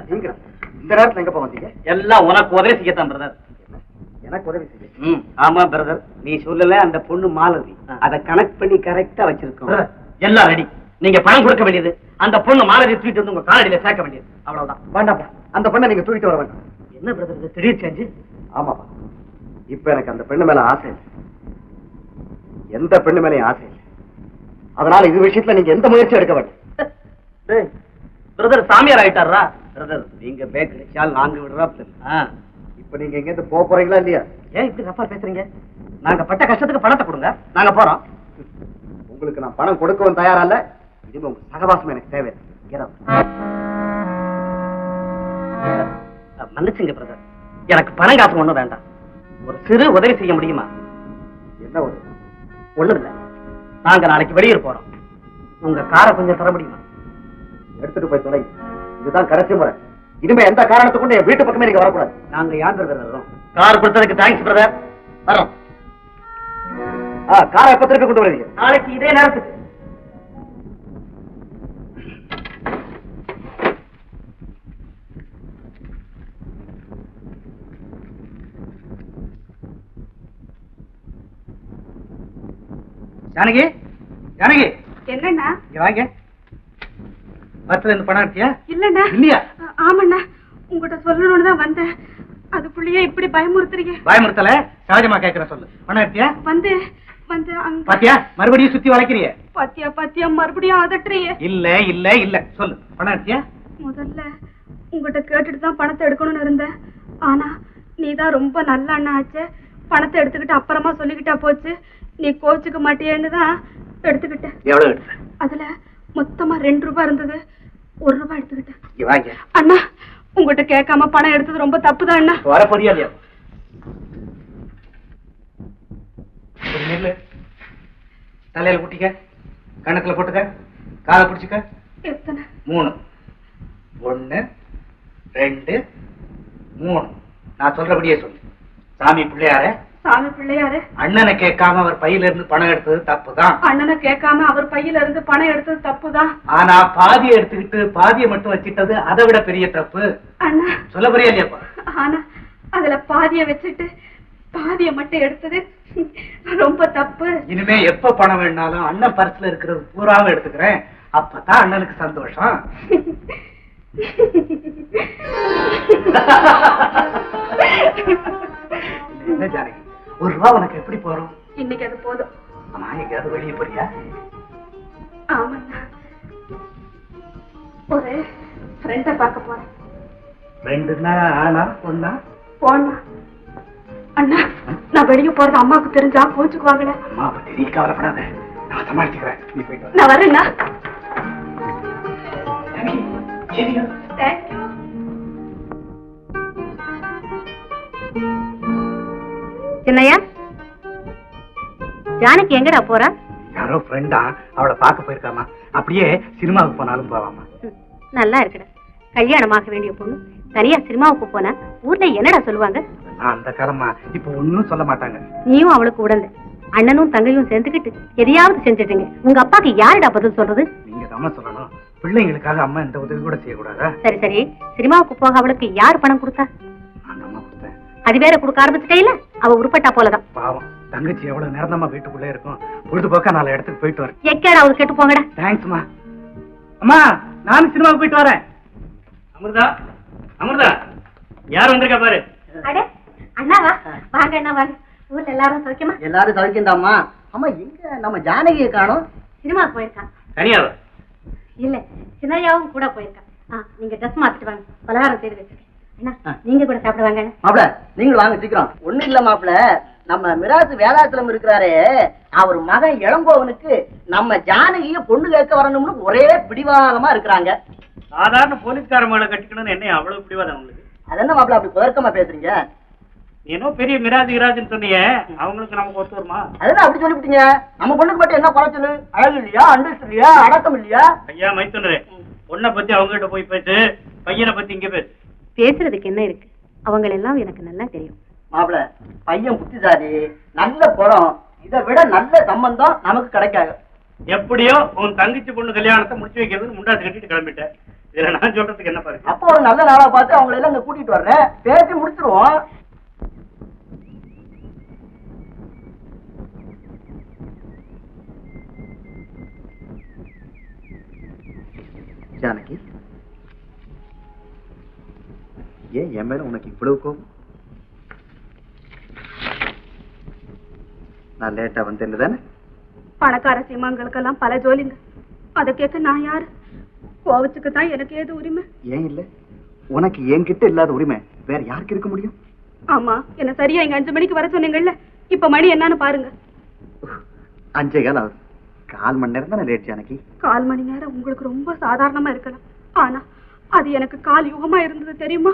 நீங்க இந்த நேரத்துல எங்க வந்தீங்க? எல்லாம் உனக்கு உதவி செய்யத்தான் பிரதர். எனக்கு உதவி செய்ய? ஆமா பிரதர், நீ சொல்லல அந்த பொண்ணு மாலதி, அதை கனெக்ட் பண்ணி கரெக்டா வச்சிருக்கோம். எல்லாம் ரெடி. நீங்க பணம் கொடுக்க வேண்டியது, அந்த பொண்ணு மாலதி தூக்கிட்டு வந்து உங்க காலடியில சேர்க்க வேண்டியது, அவ்வளவுதான். வேண்டாப்பா, அந்த பெண்ணை நீங்க தூக்கிட்டு வர வேண்டாம். என்ன பிரதர் இது திடீர் சேஞ்சு? ஆமாப்பா, இப்ப எனக்கு அந்த பெண்ணு மேல ஆசை இல்லை. எந்த பெண்ணு மேலே ஆசை இல்லை. அதனால இது விஷயத்துல நீங்க எந்த முயற்சியும் எடுக்க வேண்டாம். பிரதர் சாமியார் ஆயிட்டாரா? பிரதர் நீங்க பேக்கடிச்சால் நாங்க விடுறா. இப்ப நீங்க எங்க இருந்து போக போறீங்களா இல்லையா? ஏன் இப்படி தப்பா பேசுறீங்க? நாங்க பட்ட கஷ்டத்துக்கு பணத்தை கொடுங்க, நாங்க போறோம். உங்களுக்கு நான் பணம் கொடுக்கவும் தயாரா இல்ல. இது உங்க சகவாசம் எனக்கு தேவை. மன்னிச்சுங்க பிரதர், எனக்கு பணம் காசு ஒண்ணும் வேண்டாம். ஒரு சிறு உதவி செய்ய முடியுமா? என்ன உதவி? ஒண்ணும் இல்ல, நாங்க நாளைக்கு வெளியூர் போறோம். உங்க காரை கொஞ்சம் தர முடியுமா? எடுத்துட்டு போய் தொலை. இதுதான் கடைசி முறை. இனிமே எந்த காரணத்தை கொண்டு என் வீட்டு பக்கமே நீங்க வரக்கூடாது. நாங்க யார் பிரதர் வர்றோம்? கார் கொடுத்ததுக்கு தேங்க்ஸ் பிரதர். வரோம். காரை எப்ப திருப்பி கொண்டு வருவீங்க? நாளைக்கு இதே நேரத்துக்கு. ஜானகி, ஜானகி என்னண்ணா? இங்க வாங்க. பஸ்ல இருந்து பணம் எடுத்தியா? இல்லண்ணா. இல்லையா? ஆமாண்ணா, உங்ககிட்ட சொல்லணும்னு தான் வந்தேன். அதுக்குள்ளேயே இப்படி பயமுறுத்துறீங்க. பயமுறுத்தல, சகஜமா கேட்கிற சொல்லு. பணம் எடுத்தியா? வந்து வந்து அங்க பாத்தியா, மறுபடியும் சுத்தி வளைக்கிறிய. பாத்தியா பாத்தியா, மறுபடியும் அதட்டுறிய. இல்ல இல்ல இல்ல, சொல்லு. பணம் எடுத்தியா? முதல்ல உங்ககிட்ட கேட்டுட்டு தான் பணத்தை எடுக்கணும்னு இருந்தேன். ஆனா நீதான் ரொம்ப நல்ல அண்ணா ஆச்சு. பணத்தை எடுத்துக்கிட்டு அப்புறமா சொல்லிக்கிட்டா போச்சு. நீ கோச்சுக்க மாட்டியேன்னு தான் எடுத்துக்கிட்டேன். எவ்வளவு எடுத்த? அதுல மொத்தமா 2 ரூபாய் இருந்தது. 1 ரூபாய் எடுத்துக்கிட்டேன். அண்ணா, உங்ககிட்ட கேட்காம பணம் எடுத்தது ரொம்ப தப்புதான் அண்ணா. வர போறியா இல்லையா? தலையில குட்டிக்க, கணக்குல போட்டுக்க, காலை பிடிச்சுக்க. எத்தனை? 3. 1 2 3. நான் சொல்றபடியே சொல்லு. சாமி பிள்ளையாரே. சாமி பிள்ளையாரு. அண்ணனை கேட்காம அவர் பையில இருந்து பணம் எடுத்தது தப்புதான். அண்ணனை கேட்காம அவர் பையில இருந்து பணம் எடுத்தது தப்புதான். ஆனா பாதியை எடுத்துக்கிட்டு பாதியை மட்டும் வச்சுட்டது அதை விட பெரிய தப்பு. அண்ணா, சொல்ல போறியா இல்லையாப்பா? ஆனா அதுல பாதியை வச்சுட்டு பாதியை மட்டும் எடுத்தது ரொம்ப தப்பு. இனிமே எப்ப பணம் வேணாலும் அண்ணன் பர்ஸ்ல இருக்கிறது பூராவும் எடுத்துக்கிறேன். அப்பதான் அண்ணனுக்கு சந்தோஷம். என்ன ஜானகி, 1 ரூபா உனக்கு எப்படி போறோம்? இன்னைக்கு அது போதும். ஆமா, எங்கேயாவது வெளியே போறியா? ஆமாண்ணா, ஒரு ஃப்ரெண்ட பார்க்க போறேன். ஃப்ரெண்டுன்னா ஆனா பொண்ணா? போனா அண்ணா, நான் வெளியே போறது அம்மாவுக்கு தெரிஞ்சா கோச்சுக்குவாங்களே. அம்மா பத்தி நீ கவலைப்படாத, நான் சமாளிச்சுக்கிறேன். நீ போயிட்டு நான் வரேன்னா. தேங்க்யூ. சின்னையா, ஜானகி எங்கடா போறா? யாரோ ஃப்ரெண்டா, அவளை பார்க்க போயிருக்காமா. அப்படியே சினிமாவுக்கு போனாலும் போவாமா. நல்லா இருக்குடா. கல்யாணமாக வேண்டிய பொண்ணு தனியா சினிமாவுக்கு போனா ஊர்ல என்னடா சொல்லுவாங்க? அந்த காலமா இப்ப ஒன்னும் சொல்ல மாட்டாங்க. நீயும் அவளுக்கு உடந்த அண்ணனும் தங்கையும் சேர்ந்துக்கிட்டு எதையாவது செஞ்சுட்டீங்க. உங்க அப்பாக்கு யாருடா பதில் சொல்றது? நீங்க தான் சொல்லணும். பிள்ளைங்களுக்காக அம்மா இந்த உதவி கூட செய்யக்கூடாதா? சரி சரி, சினிமாவுக்கு போக அவளுக்கு யார் பணம் கொடுத்தா? அந்த அம்மா கொடுத்தேன். அது வேற கொடுக்க ஆரம்பிச்சுட்டே இல்ல, அவ உருப்பட்டா போலதான். பாவம், தங்கச்சி எவ்வளவு நேரமா வீட்டுக்குள்ளே இருக்கும். பொழுதுபோக்கா 4 இடத்துக்கு போயிட்டு வரேன். எக்கேடா அவரு கேட்டு போங்கடா. தேங்க்ஸ்மா. அம்மா, நானும் சினிமாவுக்கு போயிட்டு வரேன். அமிர்தா, அமிர்தா, யார் வந்திருக்கா பாரு. அடே அண்ணாவா, வாங்க அண்ணா வாங்க. ஊர்ல எல்லாரும் சௌக்கியமா? எல்லாரும் சௌக்கியம்தாம்மா. அம்மா, எங்க நம்ம ஜானகியை காணோம்? சினிமாவுக்கு போயிருக்கான். தனியாவா? இல்ல, சின்னையாவும் கூட போயிருக்கான். நீங்க ட்ரெஸ் மாத்திட்டு வாங்க, பலகாரம் செய்து வச்சிருக்கேன். நீங்க கூட சாப்பிடுவாங்க. மாப்பிள, நீங்களும் வாங்க சீக்கிரம். ஒண்ணு இல்ல மாப்பிள, நம்ம மிராசு வேதாச்சலம் இருக்கிறாரே, அவர் மகன் இளங்கோவனுக்கு நம்ம ஜானகிய பொண்ணு கேட்க வரணும்னு ஒரே பிடிவாதமா இருக்கிறாங்க. சாதாரண போலீஸ்கார மகளை கட்டிக்கணும்னு என்ன அவ்வளவு பிடிவாதம் உங்களுக்கு? அது என்ன மாப்பிள அப்படி குதர்க்கமா பேசுறீங்க? ஏனோ பெரிய மிராஜ் கிராஜ்னு சொன்னீங்க, அவங்களுக்கு நமக்கு ஒத்து வருமா? அதெல்லாம் அப்படி சொல்லிவிட்டீங்க. நம்ம பொண்ணுக்கு மட்டும் என்ன குறைச்சலு? அழகு இல்லையா, அண்டஸ்ட் இல்லையா, அடக்கம் இல்லையா? ஐயா மைத்துனரே, பொண்ணை பத்தி அவங்க கிட்ட போய் பேசு, பையனை பத்தி இங்க பேசு. பேசுறதுக்கு என்ன இருக்கு? அவங்க எல்லாம் எனக்கு நல்லா தெரியும். மாப்பிள, பையன் புத்திசாலி, நல்ல குணம், இதை விட நல்ல சம்பந்தம் நமக்கு கிடைக்காது. எப்படியோ உன் தங்கச்சி பொண்ணு கல்யாணத்தை முடிச்சு வைக்கிறதுக்கு முண்டாசு கட்டிட்டு கிளம்பிட்டேன். இதுல நான் சொல்றதுக்கு என்ன பாருங்க. அப்போ ஒரு நல்ல நாளா பார்த்து அவங்களை எல்லாம் இங்க கூட்டிட்டு வர்றேன், பேசி முடிச்சிருவோம். ஜானகி, ஏன் என் மேல உனக்கு இவ்வளவு கோபம்? நான் லேட்டா வந்தேன்னு தானே? பணக்கார சீமாங்களுக்கெல்லாம் பல ஜோலிங்க, அதை கேட்க நான் யாரு? கோவச்சுக்கு தான் எனக்கு ஏது உரிமை? ஏன் இல்ல, உனக்கு என்கிட்ட இல்லாத உரிமை வேற யாருக்கு இருக்க முடியும்? ஆமா, என்ன சரியா இங்க 5 மணிக்கு வர சொன்னீங்கல்ல, இப்ப மணி என்னன்னு பாருங்க. 5:15 ஆகுது. 1/4 மணி நேரம் தானே லேட் ஜானகி. 1/4 மணி நேரம் உங்களுக்கு ரொம்ப சாதாரணமா இருக்கலாம், ஆனா அது எனக்கு கால் யுகமா இருந்தது தெரியுமா?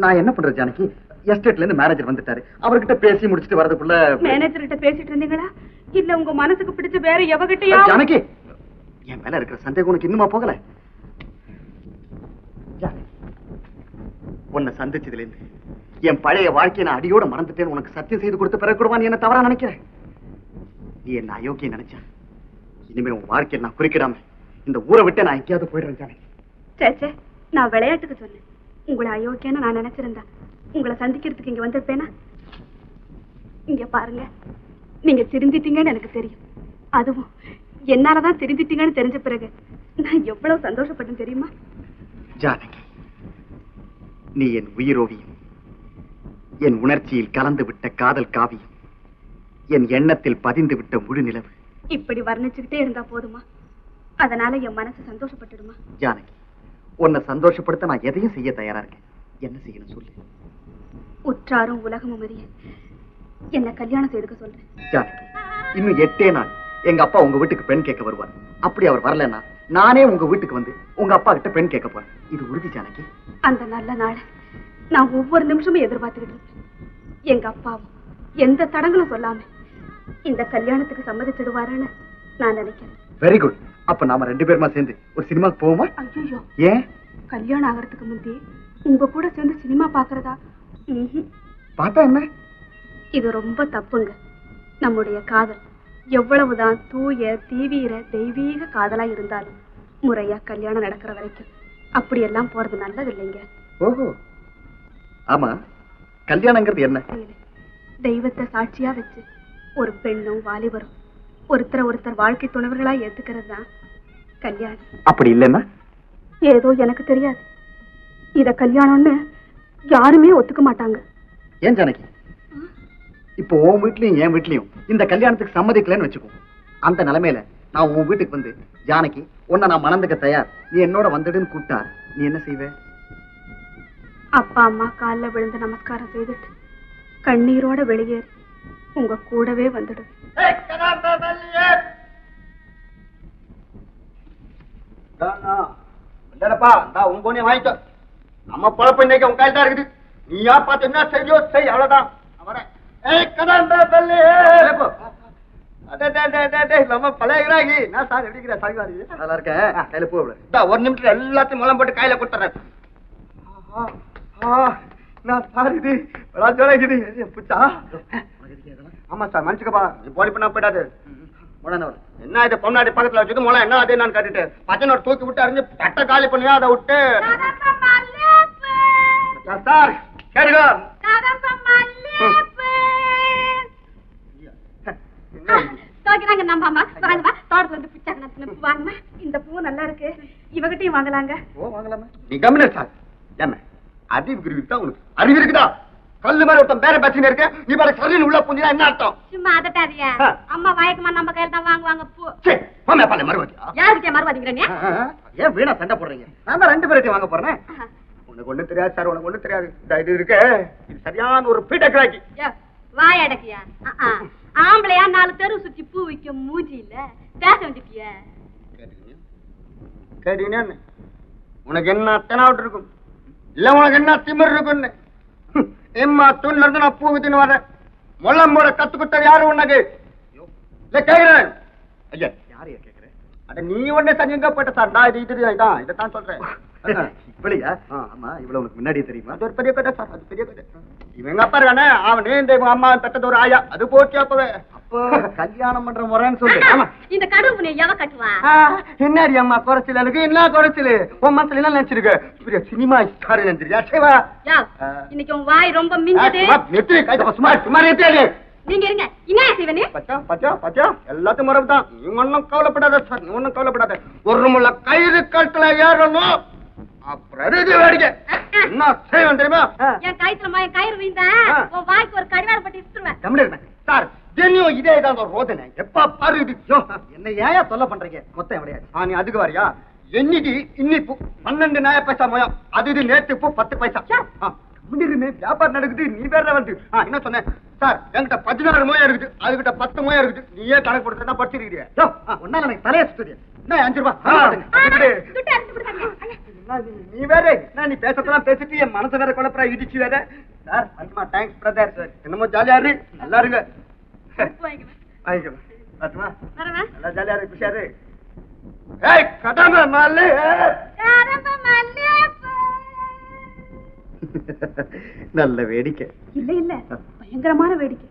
நான் என்ன பண்றது ஜானகி, எஸ்டேட்ல இருந்து மேனேஜர் வந்துட்டாரு, அவர்கிட்ட பேசி முடிச்சிட்டு வரதுக்குள்ள. மேனேஜர் கிட்ட பேசிட்டு இருந்தீங்களா, இல்ல உங்க மனசுக்கு பிடிச்ச வேற எவகிட்டயா? ஜானகி, என் மேல இருக்கிற சந்தேகம் உனக்கு இன்னுமா போகல? ஜானகி, உன்னை சந்திச்சதுல இருந்து என் பழைய வாழ்க்கையை நான் அடியோட மறந்துட்டேன்னு உனக்கு சத்தியம் செய்து கொடுத்த பிறகு கூட நீ என்ன தவறா நினைக்கிறேன். நீ என்ன அயோக்கியம் நினைச்சா, இனிமே உன் வாழ்க்கையை நான் குறிக்கிடாம இந்த ஊரை விட்டு நான் எங்கேயாவது போயிடுறேன் ஜானகி. சேச்சே, நான் விளையாட்டுக்கு சொன்னேன். உங்களை அயோக்கியன்னு நான் நினைச்சிருந்தா உங்களை சந்திக்கிறதுக்கு இங்க வந்திருப்பேனா? இங்க பாருங்க, நீங்க திருந்திட்டீங்கன்னு எனக்கு தெரியும். அதுவும் என்னாலதான் திருந்திட்டீங்கன்னு தெரிஞ்ச பிறகு நான் எவ்வளவு சந்தோஷப்பட்டேன் தெரியுமா? ஜானகி, நீ என் உயிரோவியம், என் உணர்ச்சியில் கலந்து விட்ட காதல் காவியம், என் எண்ணத்தில் பதிந்து விட்ட முழு நிலவு. இப்படி வர்ணிச்சுக்கிட்டே இருந்தா போதுமா? அதனால என் மனசு சந்தோஷப்பட்டுடுமா? ஜானகி, உன்னை சந்தோஷப்படுத்த நான் எதையும் செய்ய தயாரா இருக்கேன். என்ன செய்யணும் சொல்லு. உற்றாரும் உலகமும் அறிய என்ன கல்யாணம் செய்துக்க சொல்றேன். ஜானகி, இன்னும் 8 நாள் எங்க அப்பா உங்க வீட்டுக்கு பெண் கேட்க வருவார். அப்படி அவர் வரலன்னா நானே உங்க வீட்டுக்கு வந்து உங்க அப்பா கிட்ட பெண் கேட்க போறேன். இது உறுதி ஜானகி. அந்த நல்ல நாளை நான் ஒவ்வொரு நிமிஷமும் எதிர்பார்த்துக்கிட்டு இருக்கேன். எங்க அப்பாவும் எந்த தடங்களும் சொல்லாம இந்த கல்யாணத்துக்கு சம்மதிச்சிடுவாருன்னு நான் நினைக்கிறேன். Very good. அப்ப நாம 2 பேருமா சேர்ந்து ஒரு சினிமாக்கு போவோமா? ஐயோ, ஏன்? கல்யாணம் ஆகிறதுக்கு முந்தி உங்க கூட சேர்ந்து சினிமா பாக்குறதா? பார்த்தா என்ன? இது ரொம்ப தப்புங்க. நம்முடைய காதல் எவ்வளவுதான் தூய தீவிர தெய்வீக காதலா இருந்தாலும் முறையா கல்யாணம் நடக்கிற வரைக்கும் அப்படியெல்லாம் போறது நல்லது இல்லைங்க. ஓஹோ, ஆமா, கல்யாணங்கிறது என்ன? தெய்வத்தை சாட்சியா வச்சு ஒரு பெண்ணும் வாலிபரும் ஒருத்தர் வாழ்க்கை துணைவர்களா ஏத்துக்கிறது தான் கல்யாணம். அப்படி இல்லைன்னா? ஏதோ எனக்கு தெரியாது, இத கல்யாணம்னு யாருமே ஒத்துக்க மாட்டாங்க. ஏன் ஜானகி, இப்போ உன் வீட்லயும் என் வீட்லயும் இந்த கல்யாணத்துக்கு சம்மதிக்கலன்னு வச்சுக்கோ. அந்த நிலைமையில நான் உன் வீட்டுக்கு வந்து, ஜானகி உன்னை நான் மணந்துக்க தயார், நீ என்னோட வந்துடுன்னு கூப்பிட்டா நீ என்ன செய்வே? அப்பா அம்மா காலில் விழுந்து நமஸ்காரம் செய்துட்டு கண்ணீரோட வெளியேறி உங்க கூடவே வந்துடும். வாங்கிட்டோ, நம்ம பொழப்பு இன்னைக்கு உங்க கையில் தான் இருக்குது. நீயா பார்த்து என்ன செய்யோ செய், அவ்வளவுதான். ஒரு நிமிஷம் எல்லாத்தையும் முளம் போட்டு கையில கொடுத்துறேன். ஆமா சார், மனுஷக்கப்பா போடி பண்ணா போயிடாது. என்ன இது பொண்ணாடி பக்கத்துல வச்சுட்டு முளம் என்ன அதே நான் கட்டிட்டு பச்சனோட தூக்கி விட்டு அறிஞ்சு பட்ட காலி பண்ணியா அதை விட்டு சார் கேடுங்க. இந்த பூ நல்லா இருக்கு, இவகிட்டையும் வாங்கலாங்க. நீ கம்மியா சார், என்ன அறிவு இருக்குதா உனக்கு? அறிவு இருக்குதா? கல்லு மாதிரி ஒருத்தன் பேர பேசினே இருக்க, நீ பாரு சரின்னு உள்ள புரிஞ்சா என்ன அர்த்தம்? சும்மா அதட்டாதியா, அம்மா வாய்க்குமா நம்ம கையில தான் வாங்குவாங்க பூ. போமே பாலே மறுவாதியா? யாருக்கு மறுவாதிக்கிறேன்? ஏன் வீணா சண்டை போடுறீங்க? நான் தான் 2 பேரையும் வாங்க போறேன். உனக்கு ஒண்ணு தெரியாது சார், உனக்கு ஒண்ணு தெரியாது. இது இருக்கு, இது சரியான ஒரு பீட்டக்கிராக்கி. வாய் அடக்கியா? ஆம்பளையா 4 தெரு சுத்தி பூ விக்க மூஞ்சி இல்ல, பேச வந்துட்டிய. கேட்டீங்க, உனக்கு என்ன தெனாவிட்டு இருக்கும், இல்ல உனக்கு என்ன திமிர் இருக்குன்னு? எம்மா தூண்ல இருந்து நான் பூ வித்துன்னு வரேன். முள்ளம் போட கத்து கொடுத்தது யாரு உனக்கு? இல்ல கேக்குறேன். ஐயா யாரையா கேக்குறேன்? அட நீ ஒண்ணே சனியங்க போயிட்ட சார், நான் இதைத்தான் சொல்றேன். இப்படியா? ஆமா, இவ்வளவு உனக்கு முன்னாடியே தெரியுமா? அது ஒரு பெரிய கதை சார், அது பெரிய கதை. இவங்க அப்பா இருக்கானே, அவனே இந்த அம்மா பெற்றது ஒரு ஆயா, அது போச்சு. அப்பவே அப்ப அப்போ கல்யாணம் பண்ற முறைன்னு சொல்லு. ஆமா. இந்த கடுவு நீ எவ கட்டுவா? என்னடி அம்மா குறைச்சல் எனக்கு என்ன குறைச்சல்? உன் மனசுல என்ன நினைச்சிருக்க? பெரிய சினிமா ஸ்டார் நினைச்சிருக்கியா? சேவா யா, இன்னைக்கு உன் வாய் ரொம்ப மிஞ்சுது. நெத்திரி கைத சும்மா சும்மா நெத்திரி. நீங்க இருங்க. என்ன செய்வனே? பச்சா பச்சா பச்சா எல்லாத்தையும் மறந்துதான். நீ ஒன்னும் கவலைப்படாத சார், நீ ஒன்னும் கவலைப்படாத. ஒரு முள்ள கயிறு கழுத்துல ஏறணும், அப்புறம் இது வேடிக்கை. என்ன செய்வேன் தெரியுமா? என் கயித்துல கயிறு வீந்தா உன் வாய்க்கு ஒரு கடிவாரம் பட்டி இட்டுருவேன். தமிழர் சார் தினம் இதே தான் ரோதனை. எப்ப பாரு இது. என்ன ஏன் தொல்லை பண்றீங்க? மொத்தம் எவ்வளவு? நீ அதுக்கு வரியா? என்னைக்கு இன்னிப்பு 12 நய பைசா மொயம், அது இது நேற்று இப்போ 10 பைசா. முன்னுரிமை வியாபாரம் நடக்குது, நீ வேற வந்து என்ன சொன்னேன் சார்? என்கிட்ட 16 மொயம் இருக்குது, அதுகிட்ட 10 மொயம் இருக்குது. நீயே கணக்கு கொடுத்தா படிச்சிருக்கிறியா? ஒன்னால எனக்கு தலையை சுத்துது. என்ன 5 ரூபாய்? துட்டு அறுத்து கொடுங்க. நீ வேற என்ன நீ பேசத்தெல்லாம் பேசிட்டு என் மனசு வேற குழப்பறா இடிச்சு வேற. சார் அல்மா தேங்க்ஸ் பிரதர். சார் என்னமோ ஜாலியா இரு, நல்லா இருங்க. வாங்கிக்கலாம் பாத்துமா, வரவா? நல்லா ஜாலியா இரு, குஷியா இரு. ஏய் கடமை மல்லி, நல்ல வேடிக்கை. இல்ல இல்ல பயங்கரமான வேடிக்கை.